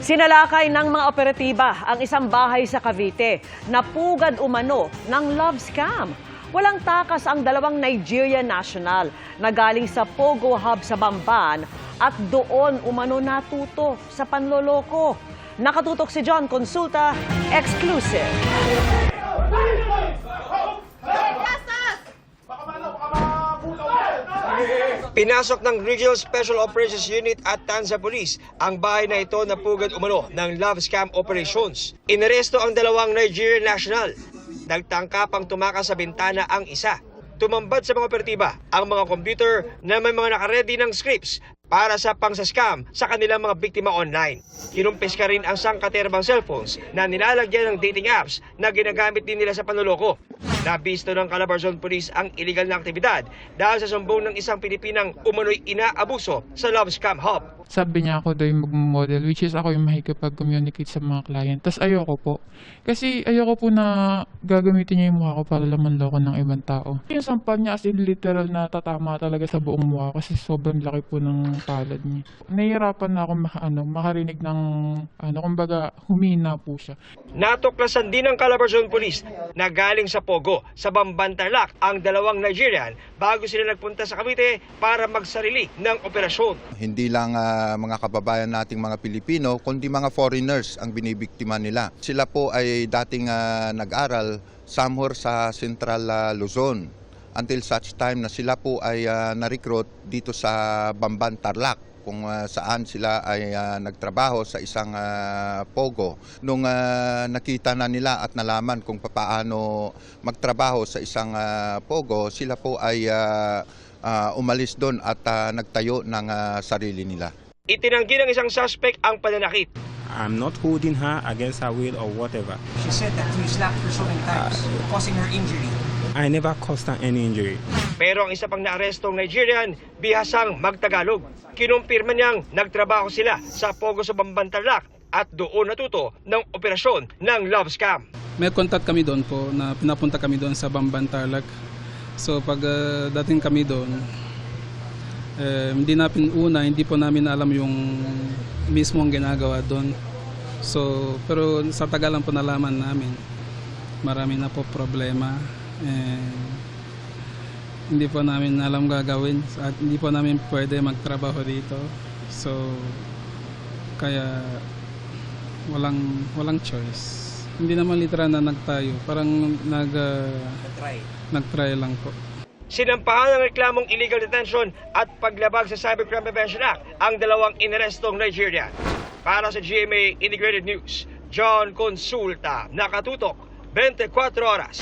Sinalakay ng mga operatiba ang isang bahay sa Cavite na pugad umano ng love scam. Walang takas ang dalawang Nigerian national na galing sa Pogo Hub sa Bamban at doon umano natuto sa panloloko. Nakatutok si John Consulta, exclusive. Pinasok ng Regional Special Operations Unit at Tanza Police ang bahay na ito na pugad umano ng love scam operations. Inaresto ang dalawang Nigerian national. Nagtangka pang tumakas sa bintana ang isa. Tumambad sa mga operatiba ang mga computer na may mga nakaredy ng scripts para sa pang-scam sa kanilang mga biktima online. Kinumpis ka rin ang sangkaterbang cellphones na nilalagyan ng dating apps na ginagamit din nila sa panloloko. Nabisto ng Calabarzon Police ang iligal na aktibidad dahil sa sumbong ng isang Pilipinang umano'y inaabuso sa love scam hub. Sabi niya ako daw yung mag-model, which is ako yung makikipag-communicate sa mga client. Tapos ayoko po. Kasi ayoko po na gagamitin niya yung mukha ko para laman-loko ng ibang tao. Yung sampal niya as in literal na tatama talaga sa buong mukha kasi sobrang laki po ng palad niya. Nahihirapan na ako makarinig ng kumbaga humina po siya. Natuklasan din ng Calabarzon Police na galing sa Pogo sa Bamban Tarlac ang dalawang Nigerian bago sila nagpunta sa Cavite para magsarili ng operasyon. Hindi lang mga kababayan nating mga Pilipino, kundi mga foreigners ang binibiktima nila. Sila po ay dating nag-aral somewhere sa Central Luzon until such time na sila po ay na-recruit dito sa Bamban Tarlac, kung saan sila ay nagtrabaho sa isang Pogo. Nung nakita na nila at nalaman kung paano magtrabaho sa isang Pogo, sila po ay umalis doon at nagtayo ng sarili nila. Itinanggi ng isang suspect ang pananakit. I'm not holding her against her will or whatever. She said that you slapped her so many times, causing her injury. I never caused her any injury. Pero ang isa pang naarestong Nigerian, bihasang magtagalog. Kinumpirma niyang nagtrabaho sila sa Pogo sa Bamban Tarlac at doon natuto ng operasyon ng love scam. May contact kami doon po na pinapunta kami doon sa Bamban Tarlac. So pag dating kami doon, hindi po namin alam yung mismong ginagawa doon. So pero sa tagalan po nalaman namin, marami na po problema. Hindi po namin alam gagawin at hindi po namin pwede magtrabaho dito. So kaya walang choice. Hindi naman literal na nagtayo, parang nagtry lang po. Sinampahan ng reklamong illegal detention at paglabag sa Cybercrime Prevention Act ang dalawang inarestong Nigerian. Para sa GMA Integrated News, John Consulta, nakatutok 24 oras.